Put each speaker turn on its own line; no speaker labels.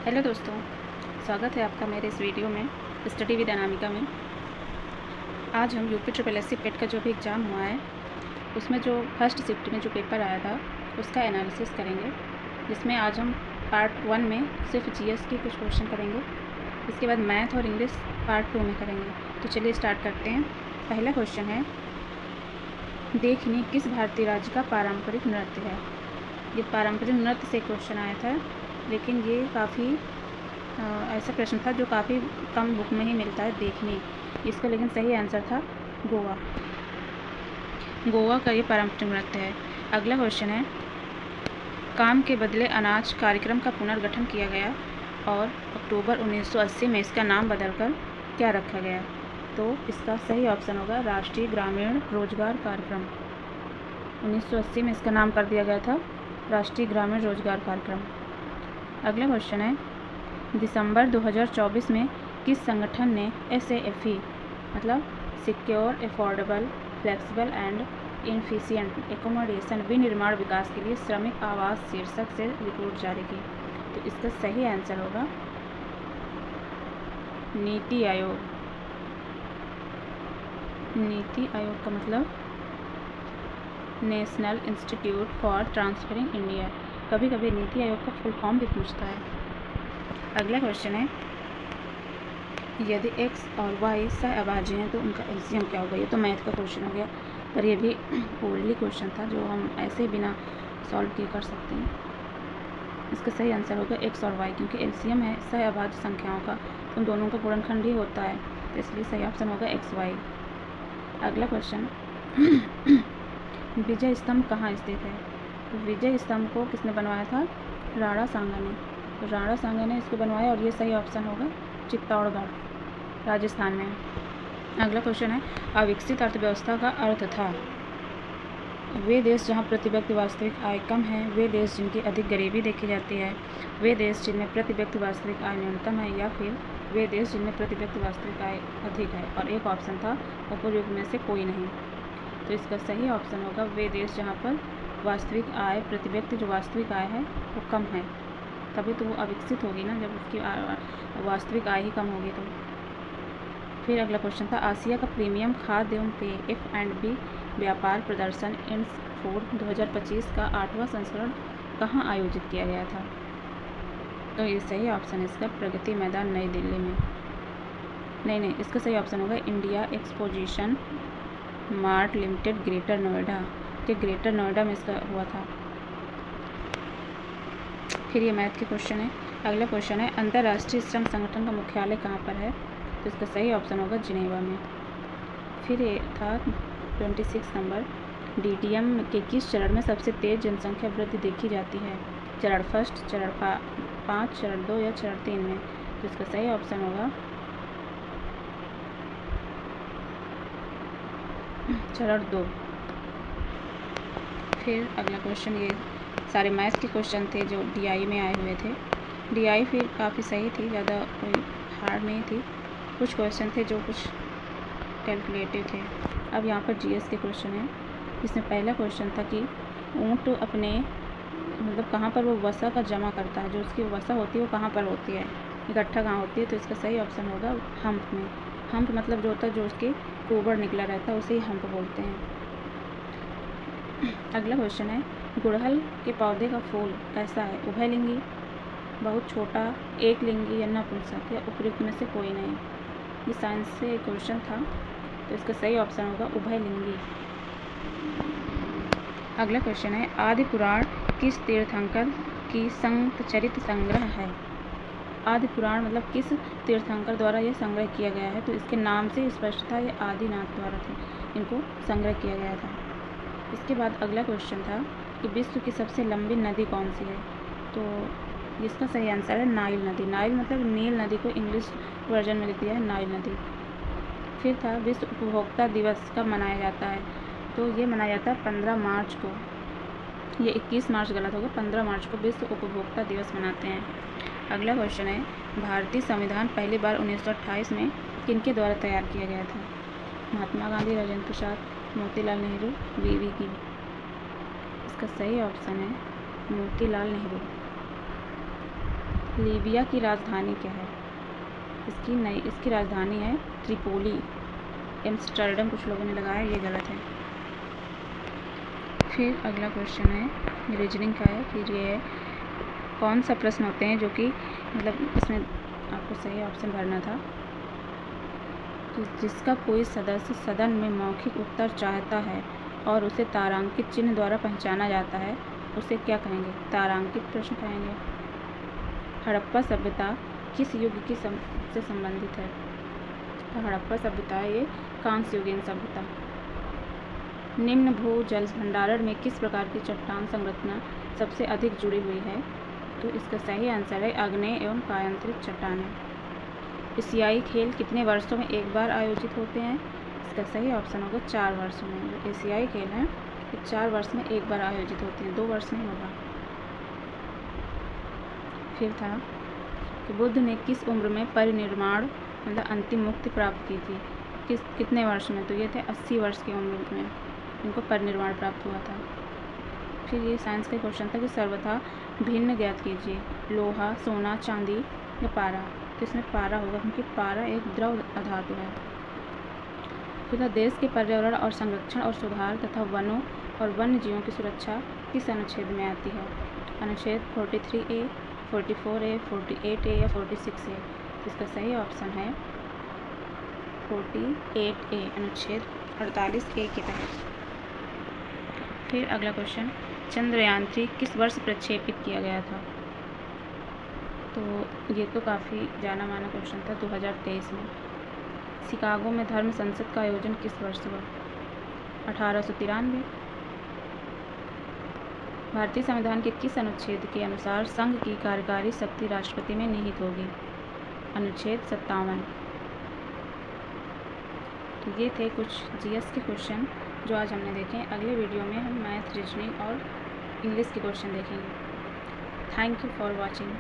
Hello दोस्तों, स्वागत है आपका मेरे इस वीडियो में स्टडी विद अनामिका में। आज हम यूपी ट्रिपल एस सी पेट का जो भी एग्ज़ाम हुआ है उसमें जो फर्स्ट शिफ्ट में जो पेपर आया था उसका एनालिसिस करेंगे, जिसमें आज हम पार्ट 1 में सिर्फ जीएस के कुछ क्वेश्चन करेंगे। इसके बाद मैथ और इंग्लिश पार्ट 2 में करेंगे। तो चलिए स्टार्ट करते हैं। पहला क्वेश्चन है, देखिए किस भारतीय राज्य का पारंपरिक नृत्य है। ये पारंपरिक नृत्य से क्वेश्चन आया था, लेकिन ये काफ़ी ऐसा प्रश्न था जो काफ़ी कम बुक में ही मिलता है देखने इसका, लेकिन सही आंसर था गोवा। गोवा का ये पारंपरिक नृत्य है। अगला क्वेश्चन है, काम के बदले अनाज कार्यक्रम का पुनर्गठन किया गया और अक्टूबर 1980 में इसका नाम बदलकर क्या रखा गया। तो इसका सही ऑप्शन होगा राष्ट्रीय ग्रामीण रोजगार कार्यक्रम। 1980 में इसका नाम कर दिया गया था राष्ट्रीय ग्रामीण रोजगार कार्यक्रम। अगला क्वेश्चन है, दिसंबर 2024 में किस संगठन ने SAFE मतलब secure affordable flexible and efficient accommodation विनिर्माण विकास के लिए श्रमिक आवास शीर्षक से रिपोर्ट जारी की। तो इसका सही आंसर होगा नीति आयोग। नीति आयोग का मतलब national institute for transferring India. कभी कभी नीति आयोग का फुल फॉर्म भी पूछता है। अगला क्वेश्चन है, यदि x और y सहअभाज्य हैं तो उनका एलसीएम क्या होगा। ये तो मैथ का क्वेश्चन हो गया, पर यह भी ओरली क्वेश्चन था जो हम ऐसे बिना सॉल्व किए कर सकते हैं। इसका सही आंसर होगा x और y, क्योंकि एलसीएम है सहअभाज्य संख्याओं का, तो उन दोनों का गुणनखंड ही होता है, तो इसलिए सही ऑप्शन होगा XY। अगला क्वेश्चन, विजय स्तंभ कहाँ स्थित है। तो विजय स्तंभ को किसने बनवाया था, राणा सांगा ने। तो राणा सांगा ने इसको बनवाया और ये सही ऑप्शन होगा चित्तौड़गढ़ राजस्थान में। अगला क्वेश्चन है, अविकसित अर्थव्यवस्था का अर्थ था। वे देश जहां प्रति व्यक्ति वास्तविक आय कम है, वे देश जिनकी अधिक गरीबी देखी जाती है, वे देश जिनमें प्रति व्यक्ति वास्तविक आय न्यूनतम है, या फिर वे देश जिनमें प्रति व्यक्ति वास्तविक आय अधिक है। और एक ऑप्शन था उपयुक्त में से कोई नहीं। तो इसका सही ऑप्शन होगा वे देश जहाँ पर वास्तविक आय प्रति व्यक्ति जो वास्तविक आय है वो कम है, तभी तो वो अविकसित होगी ना, जब उसकी वास्तविक आय ही कम होगी तो। फिर अगला क्वेश्चन था, आसिया का प्रीमियम खाद्य एवं पेय F&B व्यापार प्रदर्शन INSFOOD 2025 का 8वां संस्करण कहाँ आयोजित किया गया था। तो ये सही ऑप्शन है इसका प्रगति मैदान नई दिल्ली में। नहीं, इसका सही ऑप्शन होगा India exposition mart limited greater Noida के ग्रेटर नोएडा में इसका हुआ था। फिर ये मैथ के क्वेश्चन है। अगला क्वेश्चन है, अंतर्राष्ट्रीय श्रम संगठन का मुख्यालय कहाँ पर है। तो इसका सही ऑप्शन होगा जिनेवा में। फिर ये था 26 नंबर, DTM के किस चरण में सबसे तेज़ जनसंख्या वृद्धि देखी जाती है। चरण फर्स्ट, चरण 5, चरण 2 या चरण 3 में। तो इसका सही ऑप्शन होगा चरण 2। फिर अगला क्वेश्चन, ये सारे मैथ्स के क्वेश्चन थे जो DI में आए हुए थे। DI फिर काफ़ी सही थी, ज़्यादा कोई हार्ड नहीं थी। कुछ क्वेश्चन थे जो कुछ कैलकुलेटिव थे। अब यहाँ पर GS के क्वेश्चन है। इसमें पहला क्वेश्चन था कि ऊँट अपने मतलब कहाँ पर वो वसा का जमा करता है, जो उसकी वसा होती है वो कहाँ पर होती है, इकट्ठा कहाँ होती है। तो इसका सही ऑप्शन होगा हम्प में। हम्प मतलब जो होता है जो उसके गोबर निकला रहता है उसे ही हम्प बोलते हैं। अगला क्वेश्चन है, गुड़हल के पौधे का फूल कैसा है, उभयलिंगी, बहुत छोटा, एक लिंगी या नपुंसक, या उपयुक्त में से कोई नहीं। ये साइंस से एक क्वेश्चन था, तो इसका सही ऑप्शन होगा उभयलिंगी। अगला क्वेश्चन है, आदि पुराण किस तीर्थंकर की संत चरित्र संग्रह है। आदि पुराण मतलब किस तीर्थंकर द्वारा यह संग्रह किया गया है। तो इसके नाम से स्पष्ट था ये आदिनाथ द्वारा थे, इनको संग्रह किया गया था। इसके बाद अगला क्वेश्चन था कि विश्व की सबसे लंबी नदी कौन सी है। तो इसका सही आंसर है नाइल नदी। नाइल मतलब नील नदी को इंग्लिश वर्जन में लिख दिया है नाइल नदी। फिर था विश्व उपभोक्ता दिवस कब मनाया जाता है। तो ये मनाया जाता है 15 मार्च को। ये 21 मार्च गलत होगा, 15 मार्च को विश्व उपभोक्ता दिवस मनाते हैं। अगला क्वेश्चन है, भारतीय संविधान पहली बार 1928 में किनके द्वारा तैयार किया गया था। महात्मा गांधी, राजेंद्र प्रसाद, मोतीलाल नेहरू, VV गिरी। इसका सही ऑप्शन है मोतीलाल नेहरू। लीबिया की राजधानी क्या है? इसकी राजधानी है त्रिपोली। एम्स्टर्डम कुछ लोगों ने लगाया, ये गलत है। फिर अगला क्वेश्चन है रीजनिंग का है। फिर ये है कौन सा प्रश्न होते हैं जो कि मतलब इसमें आपको सही ऑप्शन भरना था। तो जिसका कोई सदस्य सदन में मौखिक उत्तर चाहता है और उसे तारांकित चिन्ह द्वारा पहचाना जाता है, उसे क्या कहेंगे? तारांकित प्रश्न कहेंगे। हड़प्पा सभ्यता किस युग से संबंधित है? तो हड़प्पा सभ्यता है ये कांस्य युगीन सभ्यता। निम्न भू जल भंडारण में किस प्रकार की चट्टान संरचना सबसे अधिक जुड़ी हुई है? तो इसका सही आंसर है आग्नेय एवं कायांतरित चट्टानें। एशियाई खेल कितने वर्षों में एक बार आयोजित होते हैं? इसका सही ऑप्शन होगा 4 वर्षों में। जो एशियाई खेल हैं ये 4 वर्ष में एक बार आयोजित होते हैं, 2 वर्ष नहीं होगा। फिर था कि बुद्ध ने किस उम्र में परिनिर्वाण मतलब अंतिम मुक्ति प्राप्त की थी? कितने वर्ष में? तो ये थे 80 वर्ष की उम्र में इनको परिनिर्वाण प्राप्त हुआ था। फिर ये साइंस का क्वेश्चन था कि सर्वथा भिन्न ज्ञात कीजिए, लोहा, सोना, चांदी या पारा। तो इसमें पारा होगा क्योंकि पारा एक द्रव धातु है। फिर देश के पर्यावरण और संरक्षण और सुधार तथा वनों और वन्य जीवों की सुरक्षा किस अनुच्छेद में आती है? अनुच्छेद 43A, 44A, 48A या 46A। तो इसका सही ऑप्शन है 48A, अनुच्छेद 48A के तहत। फिर अगला क्वेश्चन, चंद्रयान 3 किस वर्ष प्रक्षेपित किया गया था? तो ये तो काफ़ी जाना माना क्वेश्चन था, 2023 में। शिकागो में धर्म संसद का आयोजन किस वर्ष हुआ? 1893। भारतीय संविधान के किस अनुच्छेद के अनुसार संघ की कार्यकारी शक्ति राष्ट्रपति में निहित होगी? अनुच्छेद 57। तो ये थे कुछ जीएस के क्वेश्चन जो आज हमने देखे। अगले वीडियो में हम मैथ, रीजनिंग और इंग्लिश के क्वेश्चन देखेंगे। Thank you for watching.